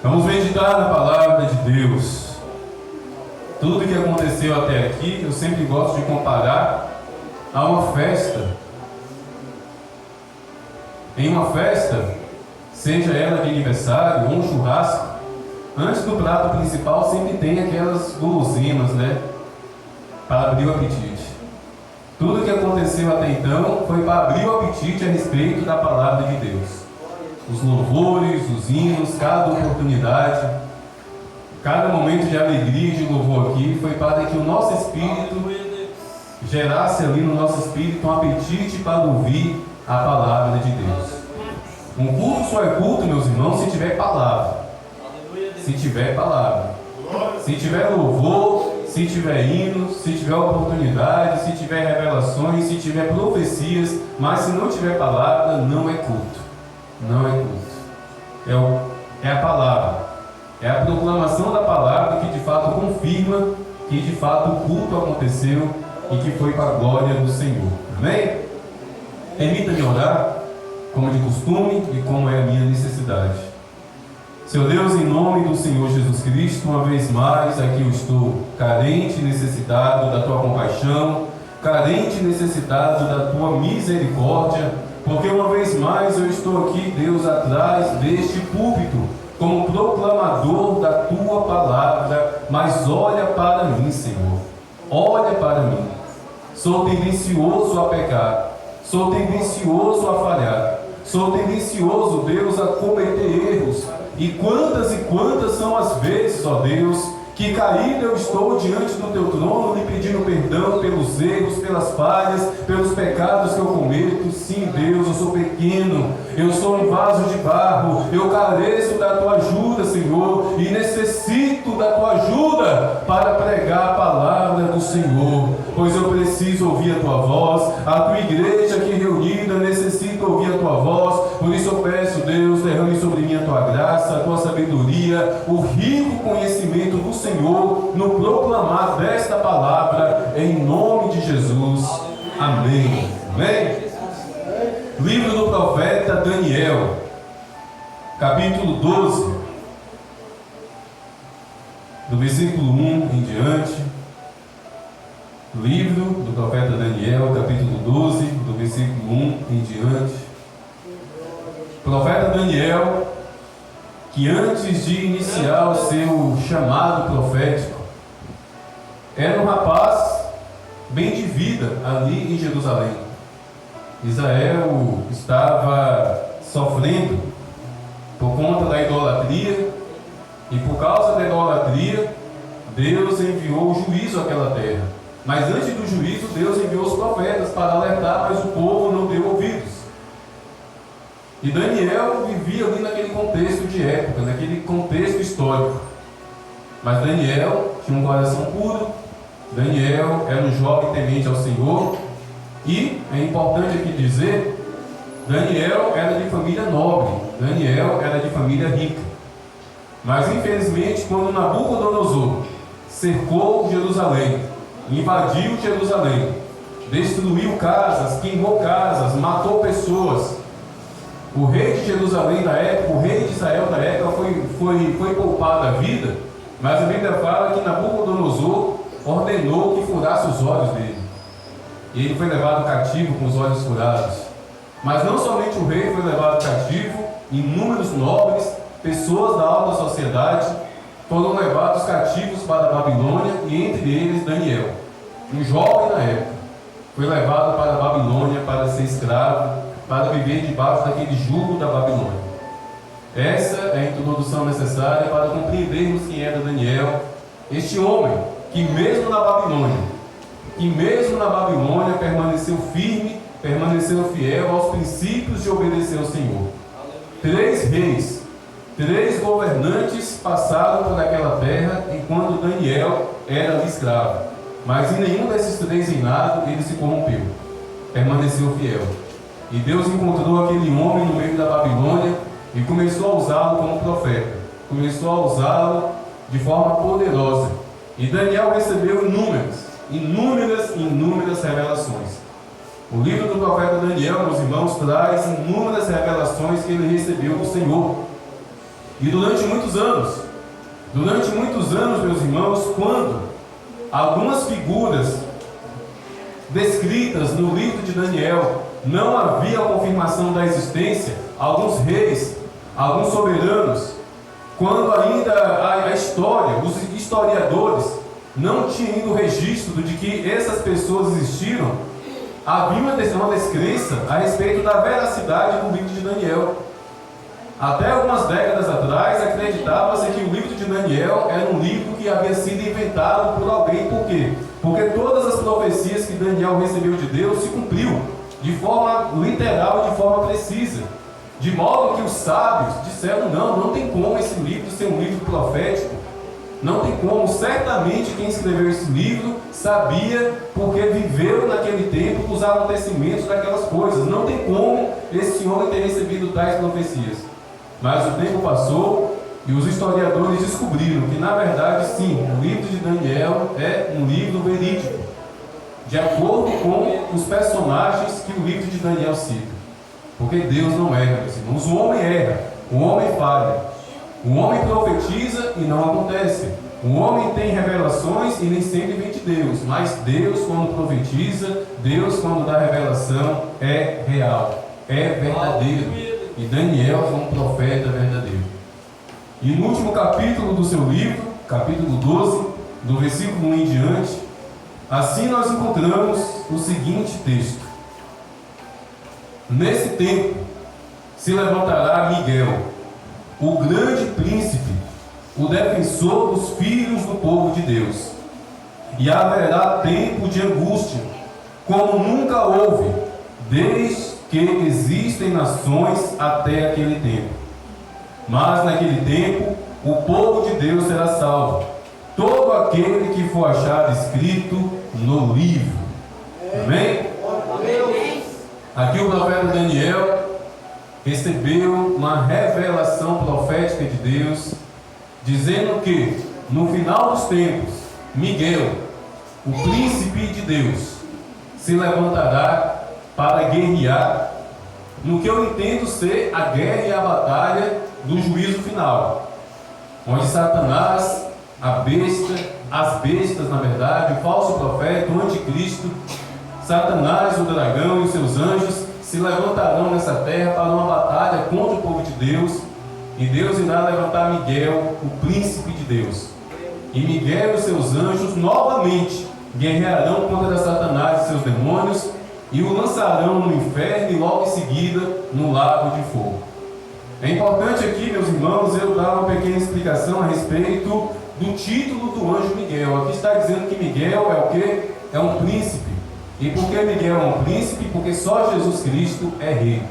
Vamos meditar na palavra de Deus. Tudo que aconteceu até aqui, eu sempre gosto de comparar a uma festa. Em uma festa, seja ela de aniversário ou um churrasco, antes do prato principal sempre tem aquelas guloseimas, né? Para abrir o apetite. Tudo que aconteceu até então foi para abrir o apetite a respeito da palavra de Deus. Os louvores, os hinos, cada oportunidade, cada momento de alegria e de louvor aqui foi para que o nosso espírito gerasse ali no nosso espírito um apetite para ouvir a palavra de Deus. Um culto só é culto, meus irmãos, se tiver palavra. Se tiver palavra. Se tiver louvor, se tiver hinos, se tiver oportunidade, se tiver revelações, se tiver profecias, mas se não tiver palavra, não é culto. Não é culto. É a palavra. É a proclamação da palavra que de fato confirma que de fato o culto aconteceu e que foi para a glória do Senhor. Amém? Permita-me orar, como de costume e como é a minha necessidade. Seu Deus, em nome do Senhor Jesus Cristo, uma vez mais aqui eu estou carente e necessitado da Tua compaixão, carente e necessitado da Tua misericórdia, porque uma vez mais eu estou aqui, Deus, atrás deste púlpito, como proclamador da Tua palavra, mas olha para mim, Senhor, olha para mim. Sou tendencioso a pecar, sou tendencioso a falhar, sou tendencioso, Deus, a cometer erros. E quantas são as vezes, ó Deus, que caído eu estou diante do Teu trono, lhe pedindo perdão pelos erros, pelas falhas, pelos pecados que eu cometo. Sim, Deus, eu sou pequeno, eu sou um vaso de barro, eu careço da Tua ajuda, Senhor, e necessito da Tua ajuda para pregar a palavra do Senhor, pois eu preciso ouvir a Tua voz, a Tua igreja aqui reunida necessita ouvir a Tua voz. Por isso eu peço, Deus, derrame sobre mim a Tua graça, a Tua sabedoria, o rico conhecimento do Senhor no proclamar desta palavra, em nome de Jesus. Amém. Amém. Livro do profeta Daniel, capítulo 12, do versículo 1 em diante. Livro do profeta Daniel, capítulo 12, do versículo 1 em diante. Profeta Daniel, que antes de iniciar o seu chamado profético, era um rapaz bem de vida ali em Jerusalém. Israel estava sofrendo por conta da idolatria, e por causa da idolatria, Deus enviou o juízo àquela terra. Mas antes do juízo, Deus enviou os profetas para alertar, mas o povo não deu ouvidos. E Daniel vivia ali naquele contexto de época, naquele contexto histórico. Mas Daniel tinha um coração puro, Daniel era um jovem temente ao Senhor, e, é importante aqui dizer, Daniel era de família nobre, Daniel era de família rica. Mas infelizmente, quando Nabucodonosor cercou Jerusalém, invadiu Jerusalém, destruiu casas, queimou casas, matou pessoas, o rei de Jerusalém da época, o rei de Israel da época foi poupado a vida, mas a Bíblia fala que Nabucodonosor ordenou que furasse os olhos dele. E ele foi levado cativo com os olhos furados. Mas não somente o rei foi levado cativo, inúmeros nobres, pessoas da alta sociedade, foram levados cativos para a Babilônia, e entre eles Daniel, um jovem na época, foi levado para a Babilônia para ser escravo, para viver debaixo daquele jugo da Babilônia. Essa é a introdução necessária para compreendermos quem era Daniel, este homem que mesmo na Babilônia permaneceu firme, permaneceu fiel aos princípios de obedecer ao Senhor. 3 reis, 3 governantes passaram por aquela terra enquanto Daniel era ali escravo, mas em nenhum desses 3 reinados ele se corrompeu, permaneceu fiel. E Deus encontrou aquele homem no meio da Babilônia e começou a usá-lo como profeta, começou a usá-lo de forma poderosa. E Daniel recebeu inúmeras revelações. O livro do profeta Daniel, meus irmãos, traz inúmeras revelações que ele recebeu do Senhor. E durante muitos anos, meus irmãos, quando algumas figuras descritas no livro de Daniel não havia a confirmação da existência, alguns reis, alguns soberanos, quando ainda a história, os historiadores não tinham ido registro de que essas pessoas existiram, havia uma descrença a respeito da veracidade do livro de Daniel. Até algumas décadas atrás, acreditava-se que o livro de Daniel era um livro que havia sido inventado por alguém. Por quê? Porque todas as profecias que Daniel recebeu de Deus se cumpriu de forma literal e de forma precisa. De modo que os sábios disseram, não tem como esse livro ser um livro profético. Não tem como. Certamente quem escreveu esse livro sabia, porque viveu naquele tempo os acontecimentos daquelas coisas. Não tem como esse homem ter recebido tais profecias. Mas o tempo passou e os historiadores descobriram que, na verdade, sim, o livro de Daniel é um livro verídico, de acordo com os personagens que o livro de Daniel cita. Porque Deus não erra, meus irmãos. O homem erra, o homem falha. O homem profetiza e não acontece. O homem tem revelações e nem sempre vem de Deus. Mas Deus, quando profetiza, Deus, quando dá revelação, é real, é verdadeiro. E Daniel foi um profeta verdadeiro. E no último capítulo do seu livro, capítulo 12, do versículo 1 em diante, assim nós encontramos o seguinte texto: nesse tempo se levantará Miguel, o grande príncipe, o defensor dos filhos do povo de Deus. E haverá tempo de angústia, como nunca houve, desde que existem nações até aquele tempo. Mas naquele tempo, o povo de Deus será salvo, todo aquele que for achado escrito no livro. Amém? Aqui o profeta Daniel recebeu uma revelação profética de Deus, dizendo que no final dos tempos, Miguel, o príncipe de Deus, se levantará para guerrear no que eu entendo ser a guerra e a batalha do juízo final, onde Satanás, a besta, as bestas na verdade, o falso profeta, o anticristo, Satanás, o dragão e os seus anjos se levantarão nessa terra para uma batalha contra o povo de Deus, e Deus irá levantar Miguel, o príncipe de Deus. E Miguel e os seus anjos novamente guerrearão contra Satanás e seus demônios e o lançarão no inferno e logo em seguida no lago de fogo. É importante aqui, meus irmãos, eu dar uma pequena explicação a respeito do título do anjo Miguel. Aqui está dizendo que Miguel é o quê? É um príncipe. E por que Miguel é um príncipe? Porque só Jesus Cristo é rei.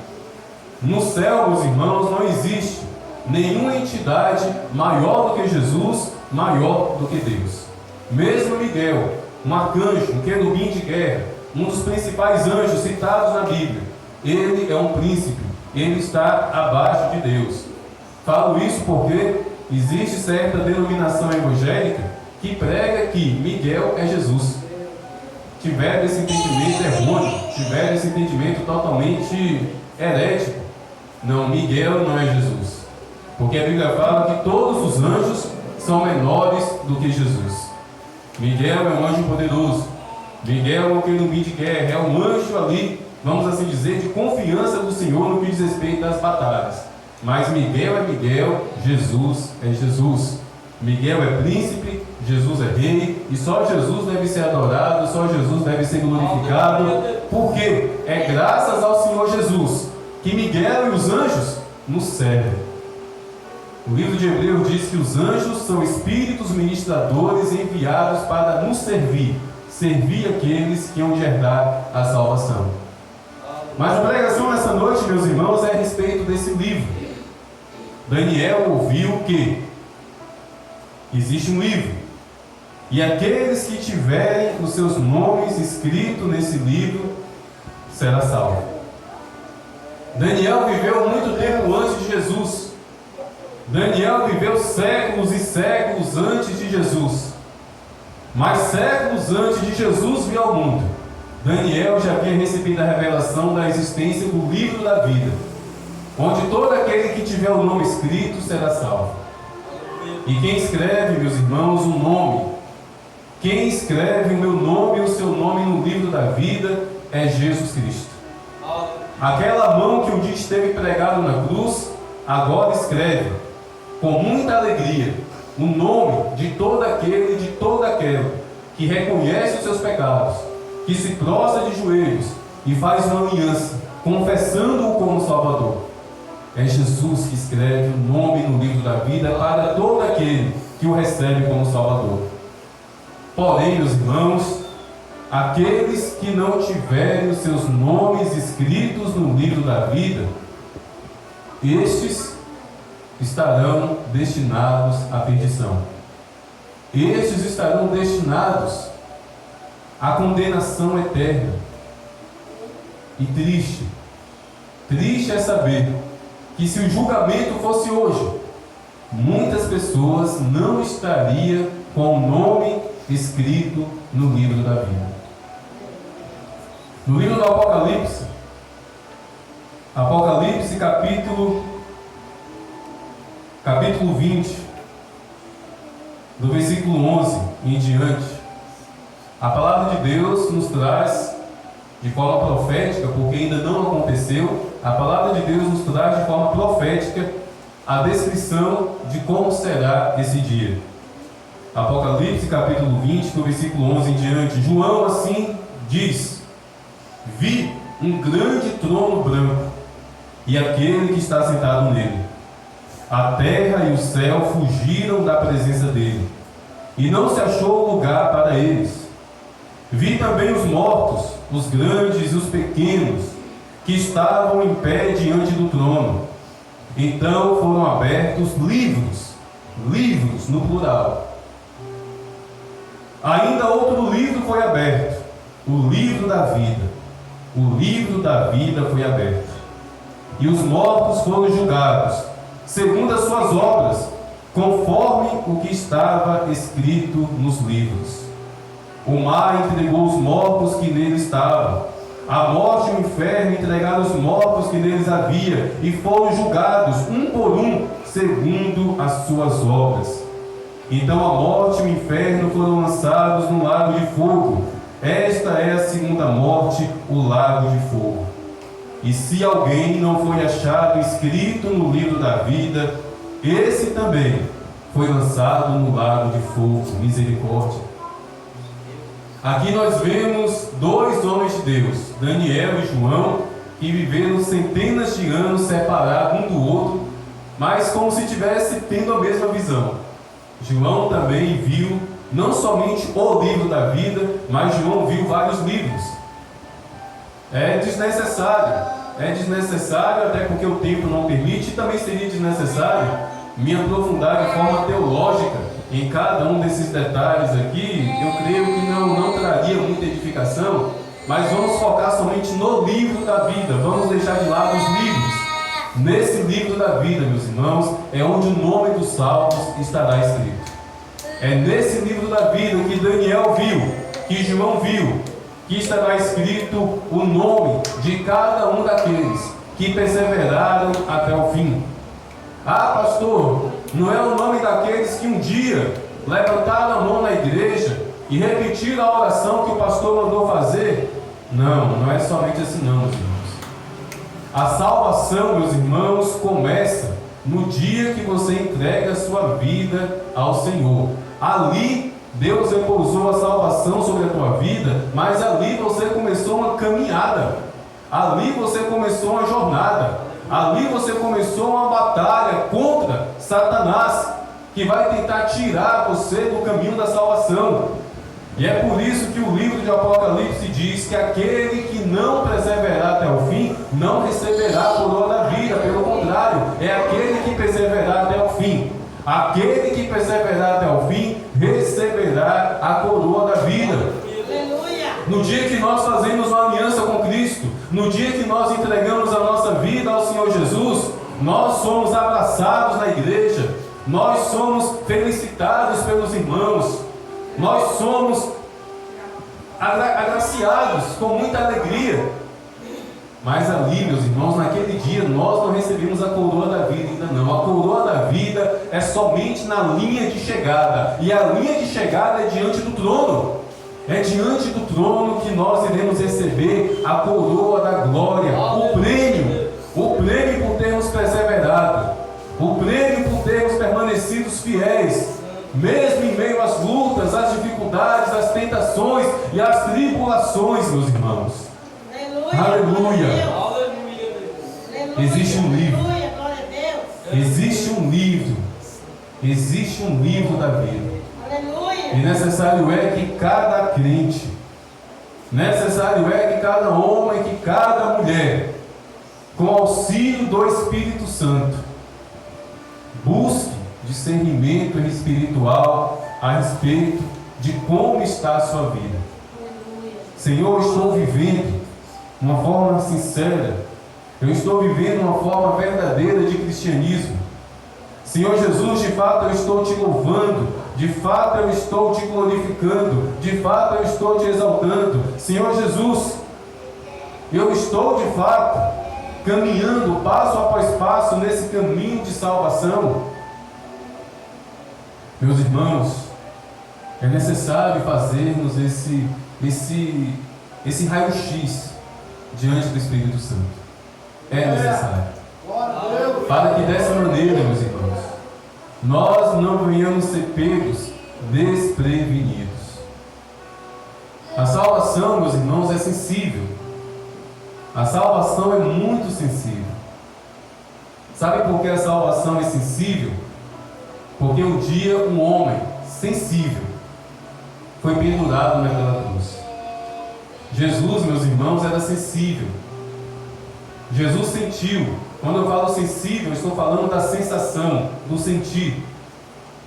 No céu, meus irmãos, não existe nenhuma entidade maior do que Jesus, maior do que Deus. Mesmo Miguel, um arcanjo, um querubim de guerra, um dos principais anjos citados na Bíblia, ele é um príncipe, ele está abaixo de Deus. Falo isso porque existe certa denominação evangélica que prega que Miguel é Jesus. Tiveram esse entendimento errôneo, tiveram esse entendimento totalmente herético. Não, Miguel não é Jesus, porque a Bíblia fala que todos os anjos são menores do que Jesus. Miguel é um anjo poderoso, Miguel é um querubim de guerra, é um anjo ali, vamos assim dizer, de confiança do Senhor no que diz respeito às batalhas. Mas Miguel é Miguel, Jesus é Jesus. Miguel é príncipe, Jesus é rei, e só Jesus deve ser adorado, só Jesus deve ser glorificado, porque é graças ao Senhor Jesus que Miguel e os anjos nos servem. O livro de Hebreus diz que os anjos são espíritos ministradores enviados para nos servir aqueles que hão de herdar a salvação. Mas a pregação nessa noite, meus irmãos, é a respeito desse livro. Daniel ouviu que existe um livro, e aqueles que tiverem os seus nomes escritos nesse livro será salvo. Daniel viveu muito tempo antes de Jesus. Daniel viveu séculos e séculos antes de Jesus. Mas séculos antes de Jesus vir ao mundo, Daniel já havia recebido a revelação da existência do livro da vida. onde todo aquele que tiver o nome escrito será salvo. E quem escreve, meus irmãos, o nome, quem escreve o meu nome e o seu nome no livro da vida é Jesus Cristo. Aquela mão que um dia esteve pregado na cruz, agora escreve, com muita alegria, o nome de todo aquele e de toda aquela que reconhece os seus pecados, que se prostra de joelhos e faz uma aliança, confessando-o como Salvador. É Jesus que escreve o nome no livro da vida para todo aquele que o recebe como Salvador. Porém, meus irmãos, aqueles que não tiverem os seus nomes escritos no livro da vida, estes estarão destinados à perdição. Estes estarão destinados à condenação eterna. E triste é saber que se o julgamento fosse hoje, muitas pessoas não estariam com o nome escrito no livro da vida. No livro do Apocalipse, capítulo 20, do versículo 11 em diante, a palavra de Deus nos traz de forma profética, porque ainda não aconteceu, a palavra de Deus nos traz de forma profética a descrição de como será esse dia. Apocalipse capítulo 20, do versículo 11 em diante, João assim diz: vi um grande trono branco e aquele que está sentado nele. A terra e o céu fugiram da presença dele, e não se achou lugar para eles. Vi também os mortos, os grandes e os pequenos, que estavam em pé diante do trono. Então foram abertos livros no plural. Ainda outro livro foi aberto, o livro da vida. O livro da vida foi aberto. E os mortos foram julgados, segundo as suas obras, conforme o que estava escrito nos livros. O mar entregou os mortos que nele estavam. A morte e o inferno entregaram os mortos que neles havia, e foram julgados, um por um, segundo as suas obras. Então a morte e o inferno foram lançados no lago de fogo. Esta é a segunda morte, o lago de fogo. E se alguém não foi achado escrito no livro da vida, esse também foi lançado no lago de fogo. Misericórdia. Aqui nós vemos dois homens de Deus, Daniel e João, que viveram centenas de anos separados um do outro, mas como se estivesse tendo a mesma visão. João também viu não somente o livro da vida, mas João viu vários livros. É desnecessário, até porque o tempo não permite, e também seria desnecessário me aprofundar de forma teológica em cada um desses detalhes aqui. Eu creio que não traria muita edificação, mas vamos focar somente no livro da vida. Vamos deixar de lado os livros. Nesse livro da vida, meus irmãos, é onde o nome dos salvos estará escrito. É nesse livro da vida que Daniel viu, que João viu, que estará escrito o nome de cada um daqueles que perseveraram até o fim. Ah, pastor, não é o nome daqueles que um dia levantaram a mão na igreja e repetiram a oração que o pastor mandou fazer? Não é somente assim não, meus irmãos. A salvação, meus irmãos, começa no dia que você entrega a sua vida ao Senhor. Ali, Deus repousou a salvação sobre a tua vida, mas ali você começou uma caminhada. Ali você começou uma jornada. Ali você começou uma batalha contra Satanás, que vai tentar tirar você do caminho da salvação. E é por isso que o livro de Apocalipse diz que aquele que não perseverar até o fim, não receberá a coroa da vida. Pelo contrário, é aquele que perseverar até o fim. Aquele que perseverar até o fim, receberá a coroa da vida. No dia que nós fazemos uma aliança com Cristo, no dia que nós entregamos a nossa vida ao Senhor Jesus, nós somos abraçados na igreja, nós somos felicitados pelos irmãos, nós somos agraciados com muita alegria. Mas ali, meus irmãos, naquele dia nós não recebemos a coroa da vida ainda não. A coroa da vida é somente na linha de chegada. E a linha de chegada é diante do trono. É diante do trono que nós iremos receber a coroa da glória, o prêmio por termos perseverado, o prêmio por termos permanecido fiéis, mesmo em meio às lutas, às dificuldades, às tentações e às tribulações, meus irmãos. Aleluia! Existe um livro. Existe um livro. Existe um livro da vida. E necessário é que cada crente, necessário é que cada homem, que cada mulher, com auxílio do Espírito Santo, busque discernimento espiritual a respeito de como está a sua vida. Senhor, eu estou vivendo uma forma sincera, eu estou vivendo uma forma verdadeira de cristianismo. Senhor Jesus, de fato eu estou te louvando, de fato eu estou te glorificando, de fato eu estou te exaltando. Senhor Jesus, eu estou de fato caminhando passo após passo nesse caminho de salvação. Meus irmãos, é necessário fazermos esse raio-x diante do Espírito Santo. É necessário. Para que dessa maneira, meus irmãos, nós não venhamos ser pegos desprevenidos. A salvação, meus irmãos, é sensível. A salvação é muito sensível. Sabe por que a salvação é sensível? Porque um dia um homem sensível foi pendurado naquela cruz. Jesus, meus irmãos, era sensível. Jesus sentiu. Quando eu falo sensível, eu estou falando da sensação, do sentir.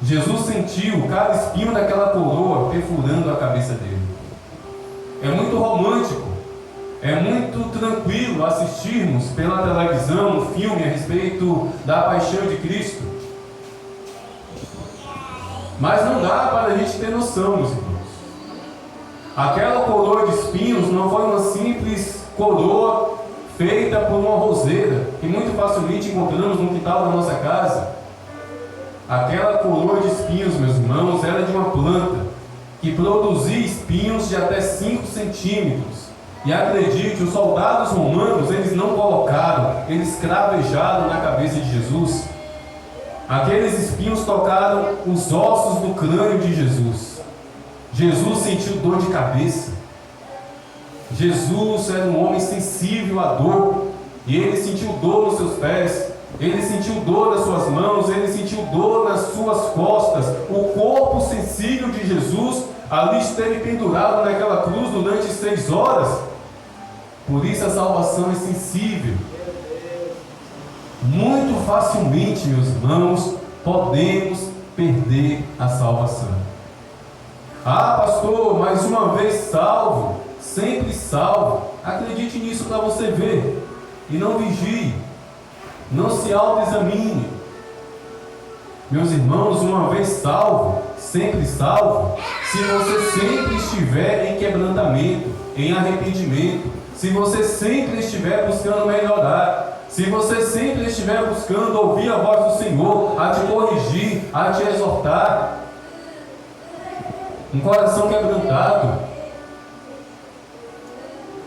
Jesus sentiu cada espinho daquela coroa perfurando a cabeça dele. É muito romântico, é muito tranquilo assistirmos pela televisão um filme a respeito da paixão de Cristo. Mas não dá para a gente ter noção, meus irmãos. Aquela coroa de espinhos não foi uma simples coroa feita por uma roseira, que muito facilmente encontramos no quintal da nossa casa. Aquela coroa de espinhos, meus irmãos, era de uma planta que produzia espinhos de até 5 centímetros. E acredite, os soldados romanos, eles não colocaram, eles cravejaram na cabeça de Jesus. Aqueles espinhos tocaram os ossos do crânio de Jesus. Jesus sentiu dor de cabeça. Jesus era um homem sensível à dor, e ele sentiu dor nos seus pés, ele sentiu dor nas suas mãos, ele sentiu dor nas suas costas. O corpo sensível de Jesus ali esteve pendurado naquela cruz durante 6 horas. Por isso a salvação é sensível. Muito facilmente, meus irmãos, podemos perder a salvação. Ah, pastor, mas uma vez salvo, sempre salvo. Acredite nisso para você ver. E não vigie. Não se autoexamine. Meus irmãos, uma vez salvo, sempre salvo, se você sempre estiver em quebrantamento, em arrependimento, se você sempre estiver buscando melhorar, se você sempre estiver buscando ouvir a voz do Senhor, a te corrigir, a te exortar. Um coração quebrantado.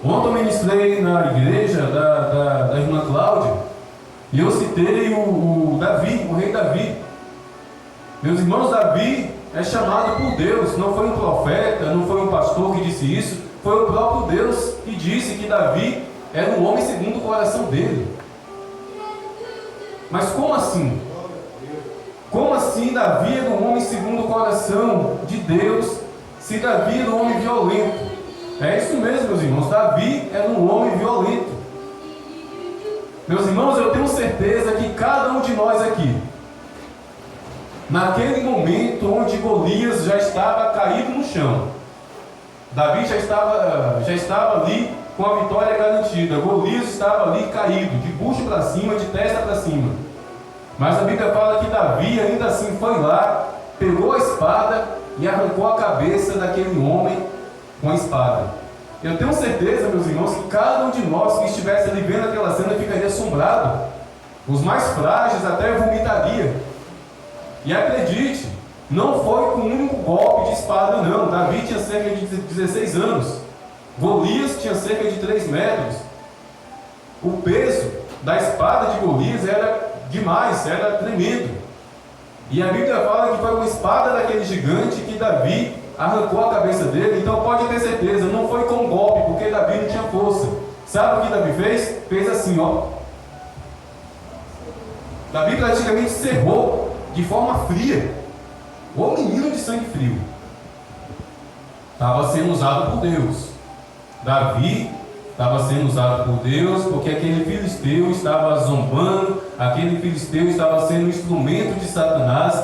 Ontem eu ministrei na igreja da irmã Cláudia, e eu citei o Davi, o rei Davi. Meus irmãos, Davi é chamado por Deus. Não foi um profeta, não foi um pastor que disse isso, foi o próprio Deus que disse que Davi era um homem segundo o coração dele. Mas como assim? Como assim Davi era um homem segundo o coração de Deus, se Davi era um homem violento? É isso mesmo, meus irmãos, Davi era um homem violento. Meus irmãos, eu tenho certeza que cada um de nós aqui, naquele momento onde Golias já estava caído no chão, Davi já estava ali com a vitória garantida. Golias estava ali caído, de bucho para cima, de testa para cima. Mas a Bíblia fala que Davi ainda assim foi lá, pegou a espada e arrancou a cabeça daquele homem com a espada. Eu tenho certeza, meus irmãos, que cada um de nós que estivesse ali vendo aquela cena ficaria assombrado. Os mais frágeis até vomitaria. E acredite, não foi com um único golpe de espada, não. Davi tinha cerca de 16 anos. Golias tinha cerca de 3 metros. O peso da espada de Golias era demais, era tremendo. E a Bíblia fala que foi com a espada daquele gigante que Davi arrancou a cabeça dele. Então pode ter certeza, não foi com um golpe, porque Davi não tinha força. Sabe o que Davi fez? Fez assim, ó. Davi praticamente cerrou de forma fria. O menino de sangue frio estava sendo usado por Deus. Davi estava sendo usado por Deus porque aquele filisteu estava zombando, aquele filisteu estava sendo um instrumento de Satanás.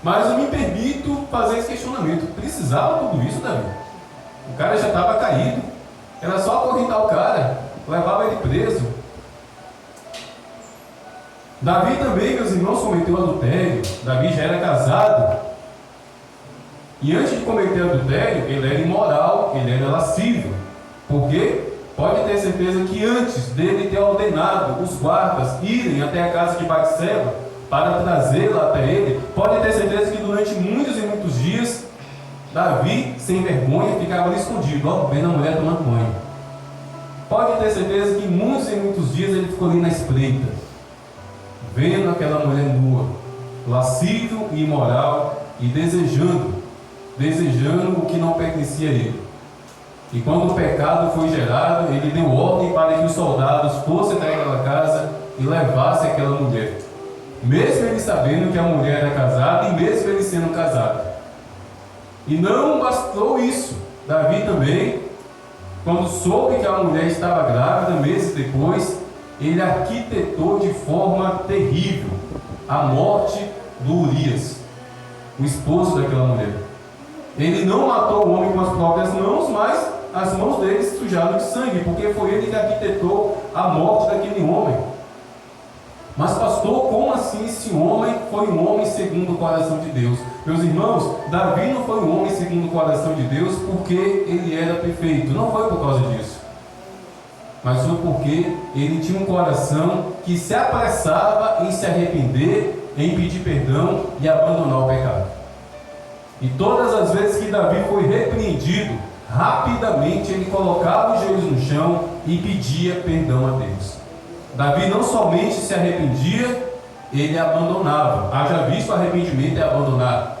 Mas eu me permito fazer esse questionamento: precisava tudo isso, Davi? O cara já estava caído, era só acorrentar o cara, levava ele preso. Davi também, meus irmãos, cometeu adultério. Davi já era casado. E antes de cometer adultério, ele era imoral, ele era lascivo. Porque pode ter certeza que antes dele ter ordenado os guardas irem até a casa de Batseba para trazê-la até ele, pode ter certeza que durante muitos e muitos dias, Davi, sem vergonha, ficava ali escondido, ó, vendo a mulher tomando banho. Pode ter certeza que muitos e muitos dias ele ficou ali na espreita, vendo aquela mulher nua, lascivo e imoral, e desejando o que não pertencia a ele. E quando o pecado foi gerado, ele deu ordem para que os soldados fossem até aquela casa e levassem aquela mulher, mesmo ele sabendo que a mulher era casada e mesmo ele sendo casado. E não bastou isso, Davi também, quando soube que a mulher estava grávida, meses depois, ele arquitetou de forma terrível a morte do Urias, o esposo daquela mulher. Ele não matou o homem com as próprias mãos, mas as mãos dele se sujaram de sangue, porque foi ele que arquitetou a morte daquele homem. Mas pastor, como assim esse homem foi um homem segundo o coração de Deus? Meus irmãos, Davi não foi um homem segundo o coração de Deus porque ele era perfeito, não foi por causa disso. Mas foi porque ele tinha um coração que se apressava em se arrepender, em pedir perdão e abandonar o pecado. E todas as vezes que Davi foi repreendido, rapidamente ele colocava os joelhos no chão e pedia perdão a Deus. Davi não somente se arrependia, ele abandonava. Haja visto, arrependimento é abandonar.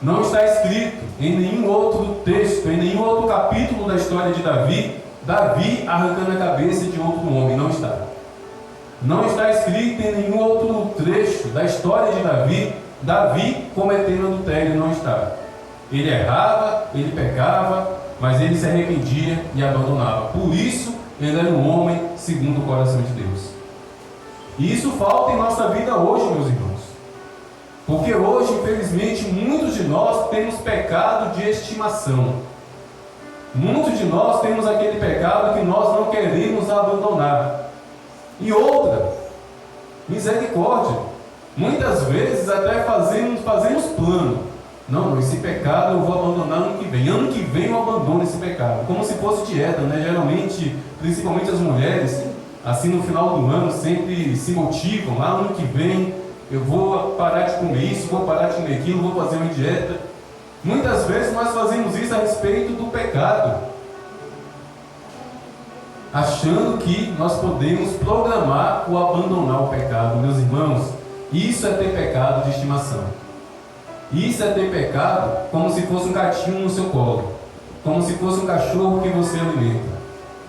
Não está escrito em nenhum outro texto, em nenhum outro capítulo da história de Davi, Davi arrancando a cabeça de outro homem. Não está. Não está escrito em nenhum outro trecho da história de Davi cometendo adultério. Não está. Ele errava, ele pecava, mas ele se arrependia e abandonava. Por isso, ele era um homem segundo o coração de Deus. E isso falta em nossa vida hoje, meus irmãos. Porque hoje, infelizmente, muitos de nós temos pecado de estimação. Muitos de nós temos aquele pecado que nós não queremos abandonar. E outra, misericórdia. Muitas vezes até fazemos plano. Não, esse pecado eu vou abandonar ano que vem. Ano que vem eu abandono esse pecado. Como se fosse dieta, né? Geralmente, principalmente as mulheres, assim no final do ano, sempre se motivam. Lá ano que vem eu vou parar de comer isso, vou parar de comer aquilo, vou fazer uma dieta. Muitas vezes nós fazemos isso a respeito do pecado, achando que nós podemos programar ou abandonar o pecado. Meus irmãos, isso é ter pecado de estimação. Isso é ter pecado como se fosse um gatinho no seu colo, como se fosse um cachorro que você alimenta.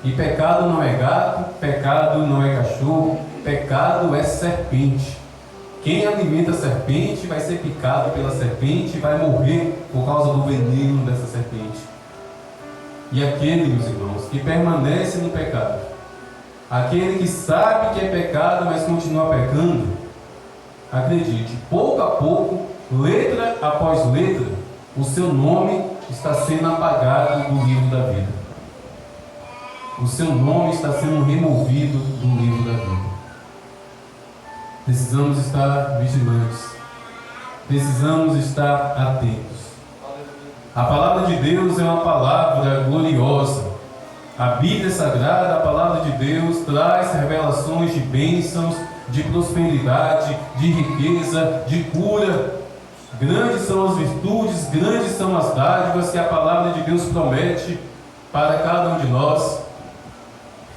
E pecado não é gato, pecado não é cachorro, pecado é serpente. Quem alimenta a serpente vai ser picado pela serpente e vai morrer por causa do veneno dessa serpente. E aquele, meus irmãos, que permanece no pecado, aquele que sabe que é pecado, mas continua pecando, acredite, pouco a pouco, letra após letra, o seu nome está sendo apagado do livro da vida. O seu nome está sendo removido do livro da vida. Precisamos estar vigilantes. Precisamos estar atentos. A palavra de Deus é uma palavra gloriosa. A Bíblia Sagrada, a palavra de Deus, traz revelações de bênçãos, de prosperidade, de riqueza, de cura. Grandes são as virtudes, grandes são as dádivas que a palavra de Deus promete para cada um de nós.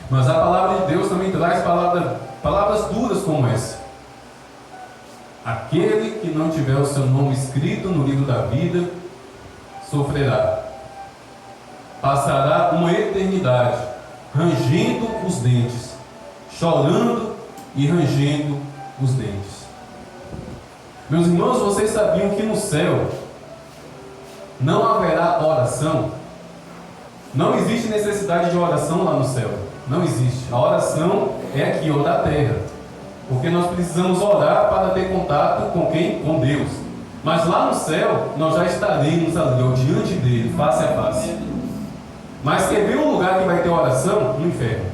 Mas a palavra de Deus também traz palavras duras como essa. Aquele que não tiver o seu nome escrito no livro da vida, sofrerá. Passará uma eternidade rangendo os dentes, chorando e rangendo os dentes. Meus irmãos, vocês sabiam que no céu não haverá oração? Não existe necessidade de oração lá no céu. Não existe. A oração é aqui, ou da terra. Porque nós precisamos orar para ter contato com quem? Com Deus. Mas lá no céu, nós já estaremos ali, ou diante dele, face a face. Mas quer ver um lugar que vai ter oração? No inferno.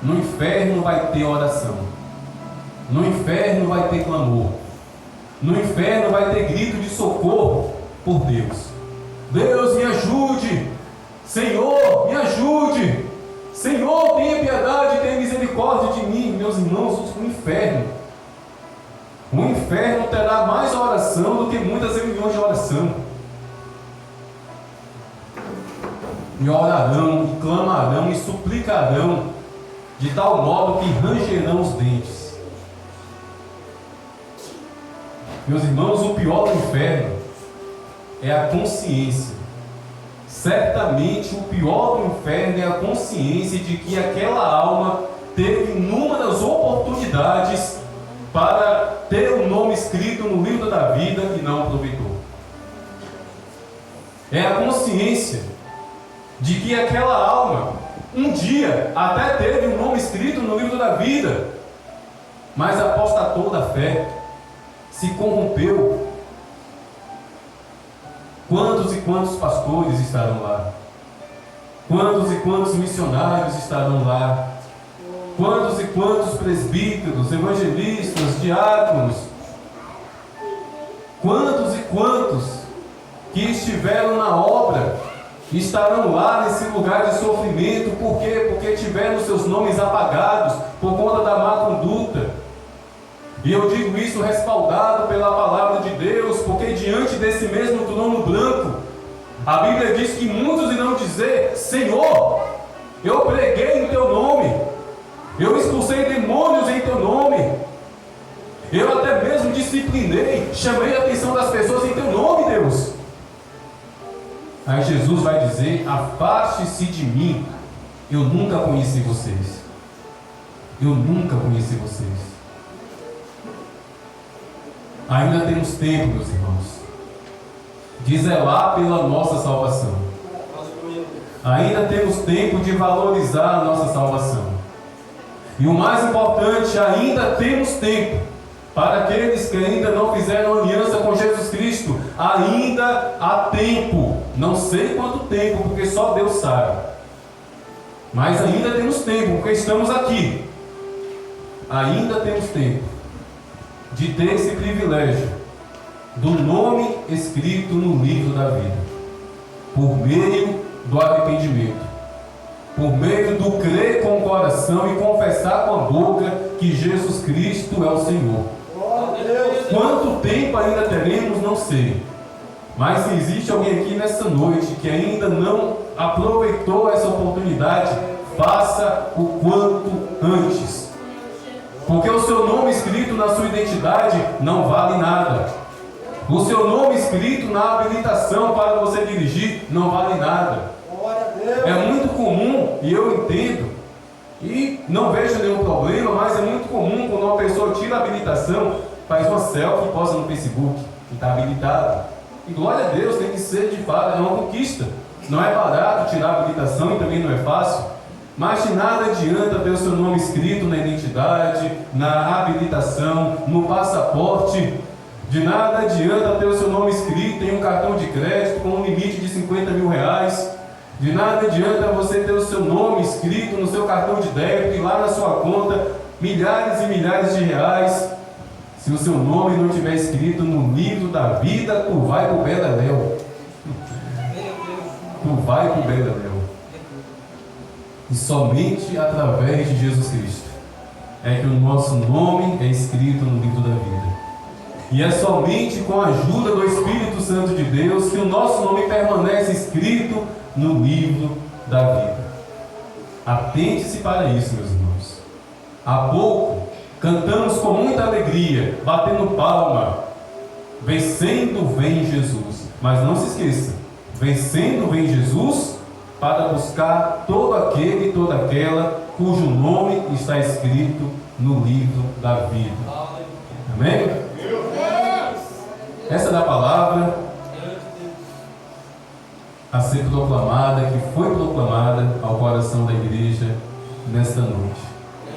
No inferno vai ter oração. No inferno vai ter clamor. No inferno vai ter grito de socorro por Deus. Deus, me ajude! Senhor, me ajude! Senhor, tenha piedade, tenha misericórdia de mim. Meus irmãos, o inferno terá mais oração do que muitas reuniões de oração. E orarão, e clamarão, e suplicarão, de tal modo que rangerão os dentes. Meus irmãos, o pior do inferno é a consciência. Certamente o pior do inferno é a consciência de que aquela alma teve inúmeras oportunidades para ter o nome escrito no livro da vida e não aproveitou. É a consciência de que aquela alma um dia até teve o nome escrito no livro da vida, mas apostatou da fé, se corrompeu. Quantos e quantos pastores estarão lá? Quantos e quantos missionários estarão lá? Quantos e quantos presbíteros, evangelistas, diáconos? Quantos e quantos que estiveram na obra estarão lá nesse lugar de sofrimento? Por quê? Porque tiveram seus nomes apagados por conta da má conduta. E eu digo isso respaldado pela palavra de Deus, porque diante desse mesmo trono branco, a Bíblia diz que muitos irão dizer: Senhor, eu preguei em teu nome, eu expulsei demônios em teu nome, eu até mesmo disciplinei, chamei a atenção das pessoas em teu nome, Deus. Aí Jesus vai dizer: afaste-se de mim, eu nunca conheci vocês. Eu nunca conheci vocês. Ainda temos tempo, meus irmãos, de zelar pela nossa salvação. Ainda temos tempo de valorizar a nossa salvação. E o mais importante, ainda temos tempo para aqueles que ainda não fizeram aliança com Jesus Cristo. Ainda há tempo. Não sei quanto tempo, porque só Deus sabe. Mas ainda temos tempo, porque estamos aqui. Ainda temos tempo de ter esse privilégio do nome escrito no livro da vida, por meio do arrependimento, por meio do crer com o coração e confessar com a boca que Jesus Cristo é o Senhor. Quanto tempo ainda teremos, não sei, mas se existe alguém aqui nessa noite que ainda não aproveitou essa oportunidade, faça o quanto antes. Porque o seu nome escrito na sua identidade não vale nada. O seu nome escrito na habilitação para você dirigir não vale nada. É muito comum, e eu entendo, e não vejo nenhum problema, mas é muito comum quando uma pessoa tira a habilitação, faz uma selfie e posta no Facebook, e está habilitado. E glória a Deus, tem que ser de fato, é uma conquista. Não é barato tirar a habilitação e também não é fácil. Mas de nada adianta ter o seu nome escrito na identidade, na habilitação, no passaporte. De nada adianta ter o seu nome escrito em um cartão de crédito com um limite de 50 mil reais. De nada adianta você ter o seu nome escrito no seu cartão de débito e lá na sua conta milhares e milhares de reais. Se o seu nome não estiver escrito no livro da vida, tu vai pro Beleléu. tu vai para o Beleléu. E somente através de Jesus Cristo é que o nosso nome é escrito no livro da vida. E é somente com a ajuda do Espírito Santo de Deus que o nosso nome permanece escrito no livro da vida. Atente-se para isso, meus irmãos. Há pouco, cantamos com muita alegria, batendo palma, vencendo vem Jesus. Mas não se esqueça, vencendo vem Jesus para buscar todo aquele e toda aquela cujo nome está escrito no livro da vida. Amém? Essa é da palavra a ser proclamada, que foi proclamada ao coração da igreja nesta noite.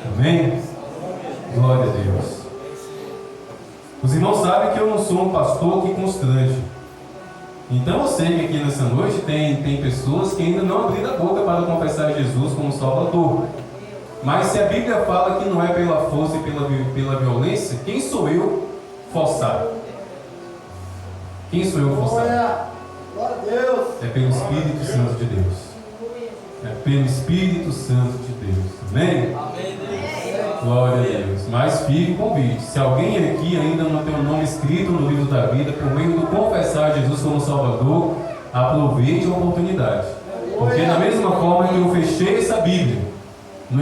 Amém? Glória a Deus. Os irmãos sabem que eu não sou um pastor que constrange. Então eu sei que aqui nessa noite tem pessoas que ainda não abriram a boca para confessar Jesus como Salvador. Mas se a Bíblia fala que não é pela força e pela violência, quem sou eu forçar? Quem sou eu forçar? Glória a Deus. É pelo Espírito Santo de Deus. É pelo Espírito Santo de Deus. Amém? Glória a Deus. Mas fique o convite. Se alguém aqui ainda não tem o nome escrito no livro da vida, por meio do confessar Jesus como Salvador, aproveite a oportunidade. Porque da mesma forma que eu fechei essa Bíblia,